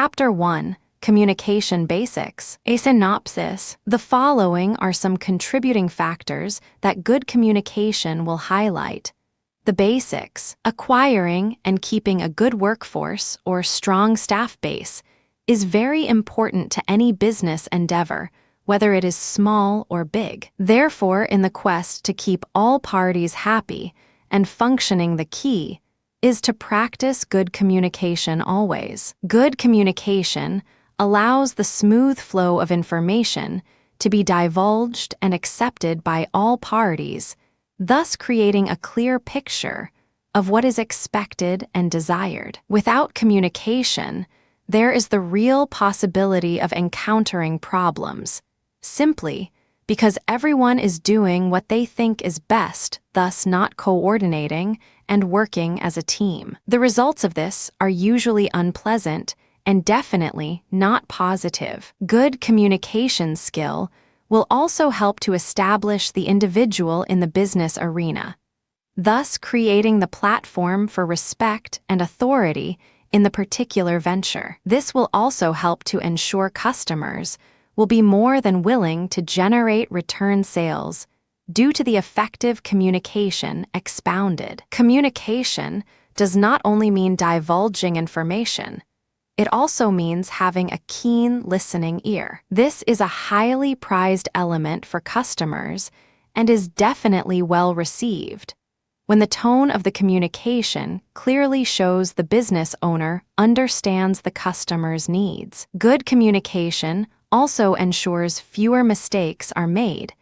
Chapter 1: Communication Basics. A synopsis. The following are some contributing factors that good communication will highlight. The basics. Acquiring and keeping a good workforce or strong staff base is very important to any business endeavor, whether it is small or big. Therefore, in the quest to keep all parties happy and functioning, the key is to practice good communication always. Good communication allows the smooth flow of information to be divulged and accepted by all parties, thus creating a clear picture of what is expected and desired. Without communication, there is the real possibility of encountering problems, simply because everyone is doing what they think is best, thus not coordinating and working as a team. The results of this are usually unpleasant and definitely not positive. Good communication skill will also help to establish the individual in the business arena, thus creating the platform for respect and authority in the particular venture. This will also help to ensure customers will be more than willing to generate return sales due to the effective communication expounded. Communication does not only mean divulging information, it also means having a keen listening ear. This is a highly prized element for customers and is definitely well received when the tone of the communication clearly shows the business owner understands the customer's needs. Good communication also ensures fewer mistakes are made,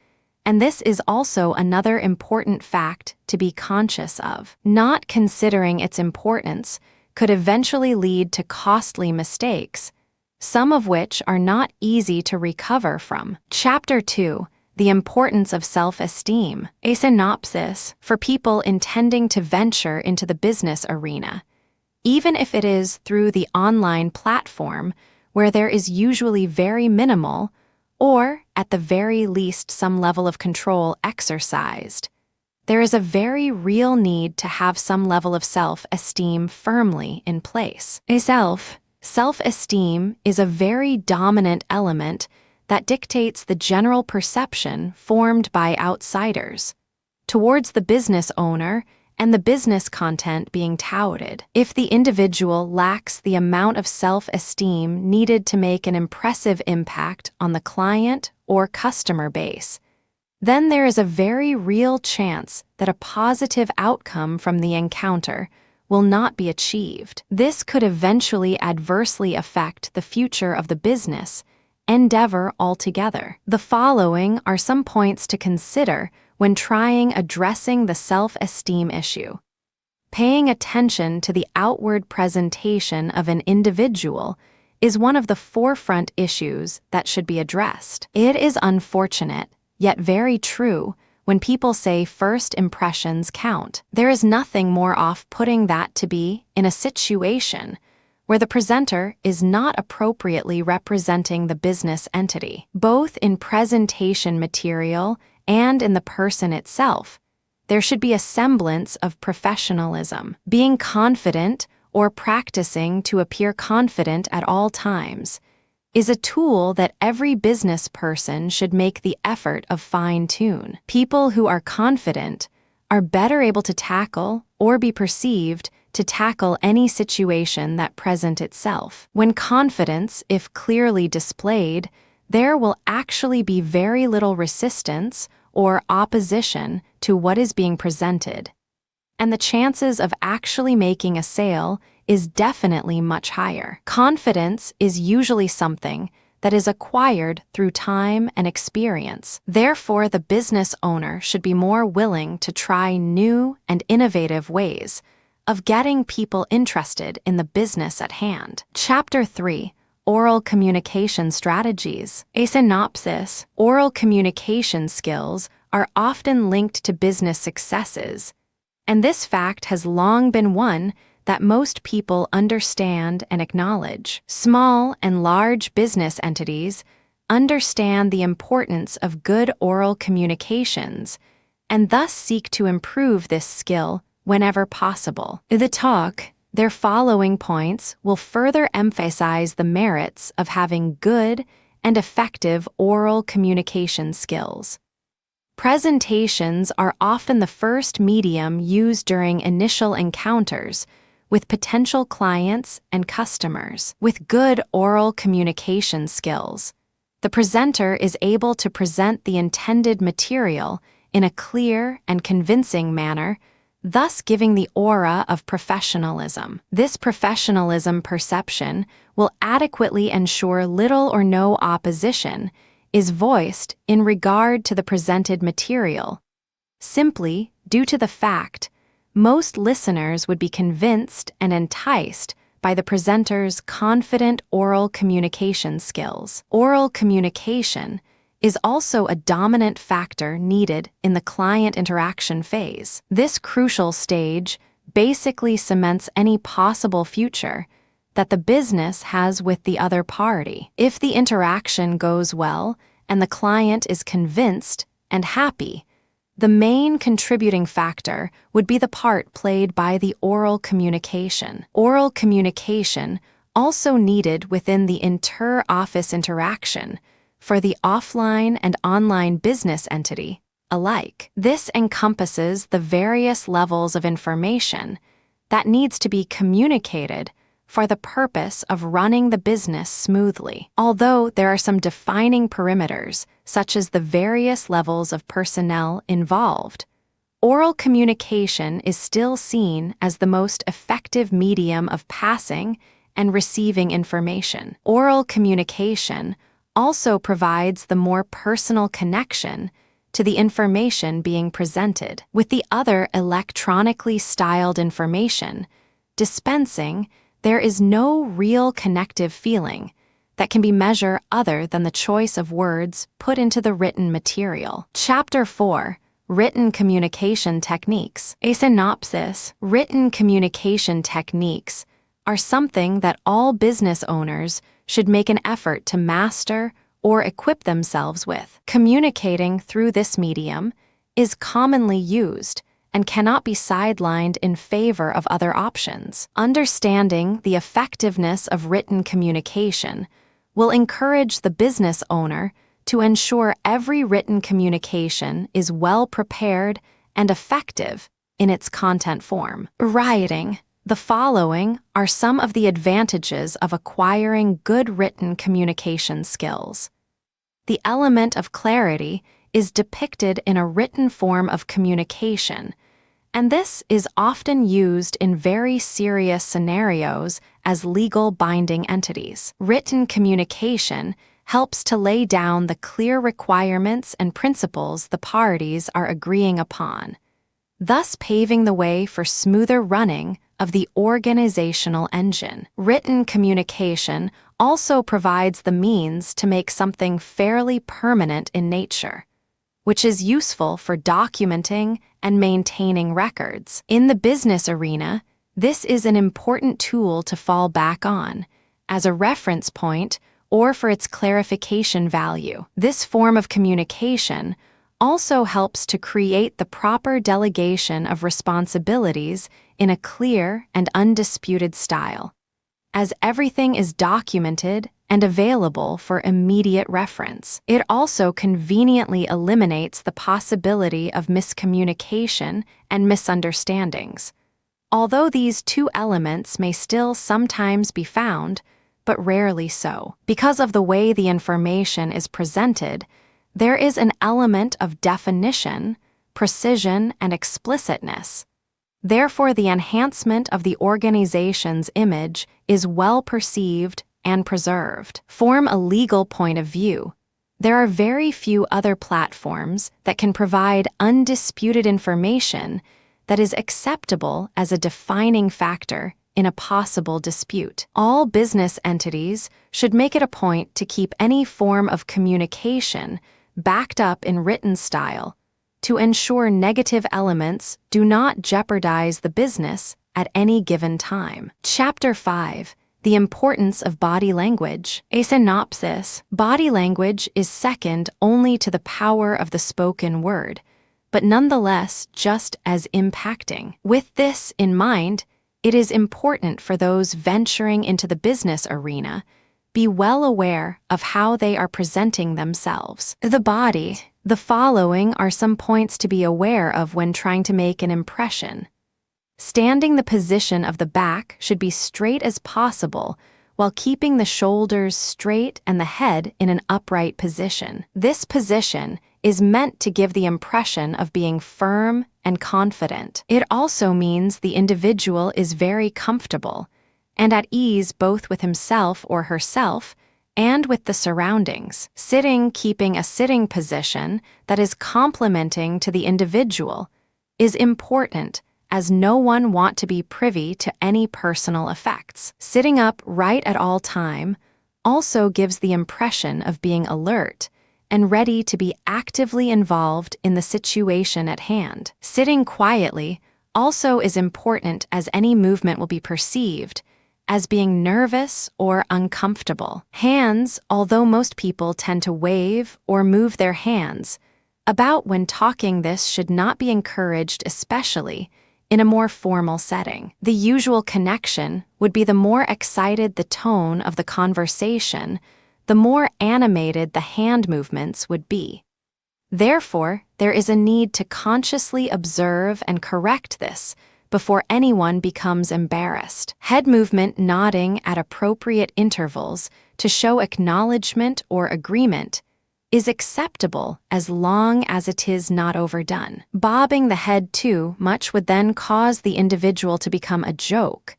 and this is also another important fact to be conscious of. Not considering its importance could eventually lead to costly mistakes, some of which are not easy to recover from. Chapter 2: The Importance of Self-Esteem. A synopsis. For people intending to venture into the business arena, even if it is through the online platform where there is usually very minimal, or at the very least some level of control exercised, there is a very real need to have some level of self-esteem firmly in place. Self-esteem is a very dominant element that dictates the general perception formed by outsiders towards the business owner and the business content being touted. If the individual lacks the amount of self-esteem needed to make an impressive impact on the client or customer base, then there is a very real chance that a positive outcome from the encounter will not be achieved. This could eventually adversely affect the future of the business endeavor altogether. The following are some points to consider when addressing the self-esteem issue. Paying attention to the outward presentation of an individual is one of the forefront issues that should be addressed. It is unfortunate, yet very true, when people say first impressions count. There is nothing more off-putting that to be in a situation where the presenter is not appropriately representing the business entity. Both in presentation material and in the person itself, there should be a semblance of professionalism. Being confident or practicing to appear confident at all times is a tool that every business person should make the effort of fine-tune. People who are confident are better able to tackle or be perceived to tackle any situation that present itself. When confidence, if clearly displayed, there will actually be very little resistance or opposition to what is being presented, and the chances of actually making a sale is definitely much higher. Confidence is usually something that is acquired through time and experience. Therefore, the business owner should be more willing to try new and innovative ways of getting people interested in the business at hand. Chapter 3: Oral Communication Strategies. A synopsis. Oral communication skills are often linked to business successes, and this fact has long been one that most people understand and acknowledge. Small and large business entities understand the importance of good oral communications and thus seek to improve this skill whenever possible. The talk, Their following points will further emphasize the merits of having good and effective oral communication skills. Presentations are often the first medium used during initial encounters with potential clients and customers. With good oral communication skills, the presenter is able to present the intended material in a clear and convincing manner, thus giving the aura of professionalism. This professionalism perception will adequately ensure little or no opposition is voiced in regard to the presented material, simply due to the fact most listeners would be convinced and enticed by the presenter's confident oral communication skills. Oral communication is also a dominant factor needed in the client interaction phase. This crucial stage basically cements any possible future that the business has with the other party. If the interaction goes well and the client is convinced and happy, the main contributing factor would be the part played by the oral communication. Oral communication also needed within the inter-office interaction for the offline and online business entity alike. This encompasses the various levels of information that needs to be communicated for the purpose of running the business smoothly. Although there are some defining perimeters, such as the various levels of personnel involved, oral communication is still seen as the most effective medium of passing and receiving information. Oral communication also provides the more personal connection to the information being presented. With the other electronically styled information dispensing, there is no real connective feeling that can be measured other than the choice of words put into the written material. Chapter 4. Written Communication Techniques. A synopsis. Written communication techniques are something that all business owners should make an effort to master or equip themselves with. Communicating through this medium is commonly used and cannot be sidelined in favor of other options. Understanding the effectiveness of written communication will encourage the business owner to ensure every written communication is well prepared and effective in its content form. Writing. The following are some of the advantages of acquiring good written communication skills. The element of clarity is depicted in a written form of communication, and this is often used in very serious scenarios as legal binding entities. Written communication helps to lay down the clear requirements and principles the parties are agreeing upon, thus paving the way for smoother running of the organizational engine. Written communication also provides the means to make something fairly permanent in nature, which is useful for documenting and maintaining records. In the business arena, this is an important tool to fall back on as a reference point or for its clarification value. This form of communication also helps to create the proper delegation of responsibilities in a clear and undisputed style, as everything is documented and available for immediate reference. It also conveniently eliminates the possibility of miscommunication and misunderstandings, although these two elements may still sometimes be found, but rarely so. Because of the way the information is presented, there is an element of definition, precision, and explicitness. Therefore, the enhancement of the organization's image is well perceived and preserved. From a legal point of view, there are very few other platforms that can provide undisputed information that is acceptable as a defining factor in a possible dispute. All business entities should make it a point to keep any form of communication backed up in written style to ensure negative elements do not jeopardize the business at any given time. Chapter 5. The importance of body language. A synopsis. Body language is second only to the power of the spoken word, but nonetheless just as impacting. With this in mind, it is important for those venturing into the business arena be well aware of how they are presenting themselves. The body. The following are some points to be aware of when trying to make an impression. Standing, the position of the back should be straight as possible while keeping the shoulders straight and the head in an upright position. This position is meant to give the impression of being firm and confident. It also means the individual is very comfortable and at ease both with himself or herself and with the surroundings. Sitting, keeping a sitting position that is complementing to the individual is important, as no one want to be privy to any personal effects. Sitting up right at all time also gives the impression of being alert and ready to be actively involved in the situation at hand. Sitting quietly also is important, as any movement will be perceived as being nervous or uncomfortable. Hands, although most people tend to wave or move their hands about when talking, this should not be encouraged, especially in a more formal setting. The usual connection would be the more excited the tone of the conversation, the more animated the hand movements would be. Therefore, there is a need to consciously observe and correct this before anyone becomes embarrassed. Head movement, nodding at appropriate intervals to show acknowledgement or agreement, is acceptable as long as it is not overdone. Bobbing the head too much would then cause the individual to become a joke,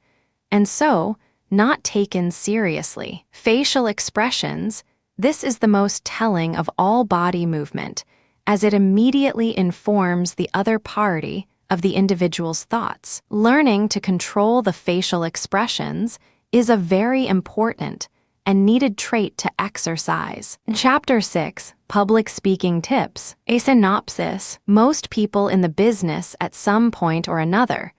and so not taken seriously. Facial expressions. This is the most telling of all body movement, as it immediately informs the other party of the individual's thoughts. Learning to control the facial expressions is a very important and needed trait to exercise. Chapter 6, Public Speaking Tips. A synopsis. Most people in the business at some point or another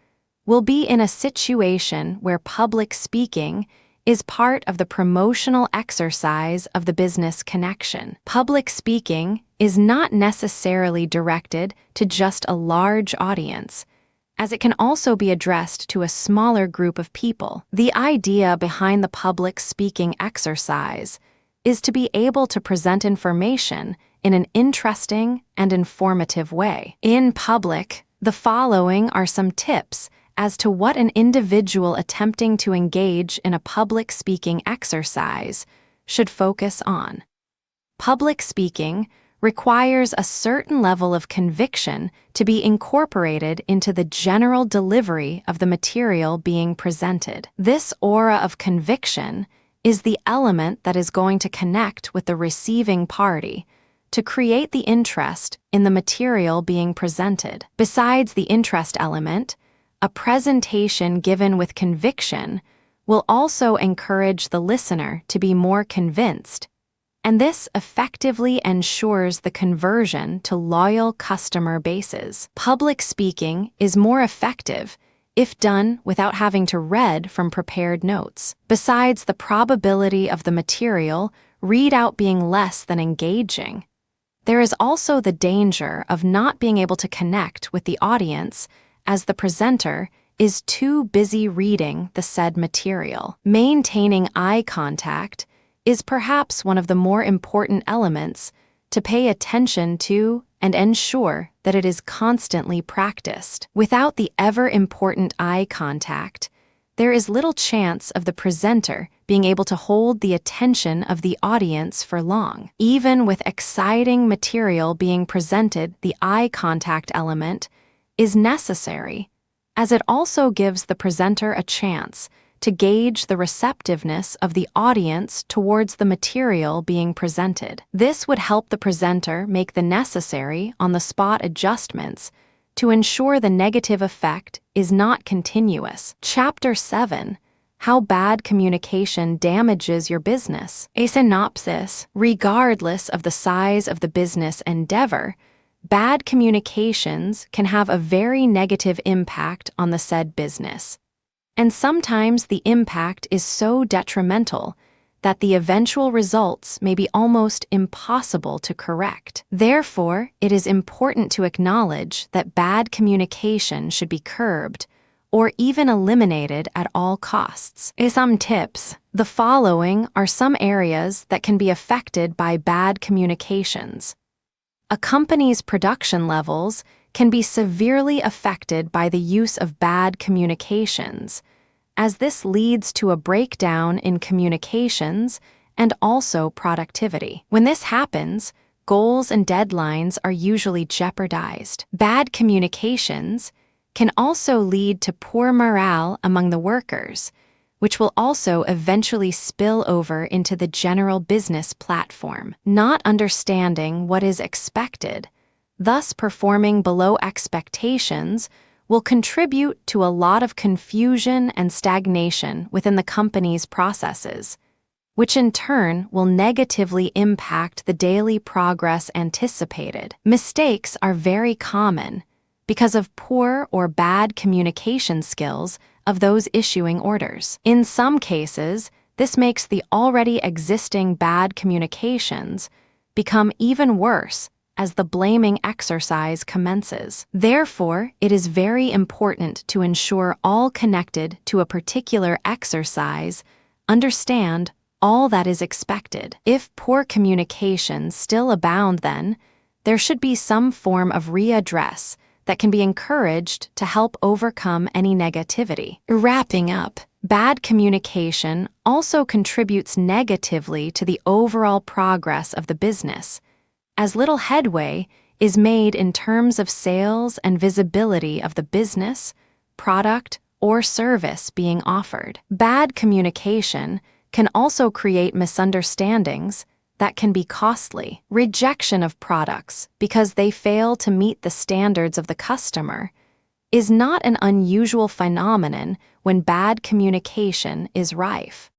will be in a situation where public speaking is part of the promotional exercise of the business connection. Public speaking is not necessarily directed to just a large audience, as it can also be addressed to a smaller group of people. The idea behind the public speaking exercise is to be able to present information in an interesting and informative way. In public, the following are some tips as to what an individual attempting to engage in a public speaking exercise should focus on. Public speaking requires a certain level of conviction to be incorporated into the general delivery of the material being presented. This aura of conviction is the element that is going to connect with the receiving party to create the interest in the material being presented. Besides the interest element, a presentation given with conviction will also encourage the listener to be more convinced, and this effectively ensures the conversion to loyal customer bases. Public speaking is more effective if done without having to read from prepared notes. Besides the probability of the material readout being less than engaging, there is also the danger of not being able to connect with the audience as the presenter is too busy reading the said material. Maintaining eye contact is perhaps one of the more important elements to pay attention to and ensure that it is constantly practiced. Without the ever-important eye contact, there is little chance of the presenter being able to hold the attention of the audience for long. Even with exciting material being presented, the eye contact element is necessary, as it also gives the presenter a chance to gauge the receptiveness of the audience towards the material being presented. This would help the presenter make the necessary on-the-spot adjustments to ensure the negative effect is not continuous. Chapter 7, How Bad Communication Damages Your Business. A synopsis. Regardless of the size of the business endeavor, bad communications can have a very negative impact on the said business. And sometimes the impact is so detrimental that the eventual results may be almost impossible to correct. Therefore, it is important to acknowledge that bad communication should be curbed, or even eliminated at all costs. Some tips. The following are some areas that can be affected by bad communications. A company's production levels can be severely affected by the use of bad communications, as this leads to a breakdown in communications and also productivity. When this happens, goals and deadlines are usually jeopardized. Bad communications can also lead to poor morale among the workers, which will also eventually spill over into the general business platform. Not understanding what is expected, thus performing below expectations, will contribute to a lot of confusion and stagnation within the company's processes, which in turn will negatively impact the daily progress anticipated. Mistakes are very common because of poor or bad communication skills of those issuing orders. In some cases, this makes the already existing bad communications become even worse as the blaming exercise commences. Therefore, it is very important to ensure all connected to a particular exercise understand all that is expected. If poor communications still abound, then there should be some form of readdress that can be encouraged to help overcome any negativity. Wrapping up, bad communication also contributes negatively to the overall progress of the business, as little headway is made in terms of sales and visibility of the business, product, or service being offered. Bad communication can also create misunderstandings that can be costly. Rejection of products because they fail to meet the standards of the customer is not an unusual phenomenon when bad communication is rife.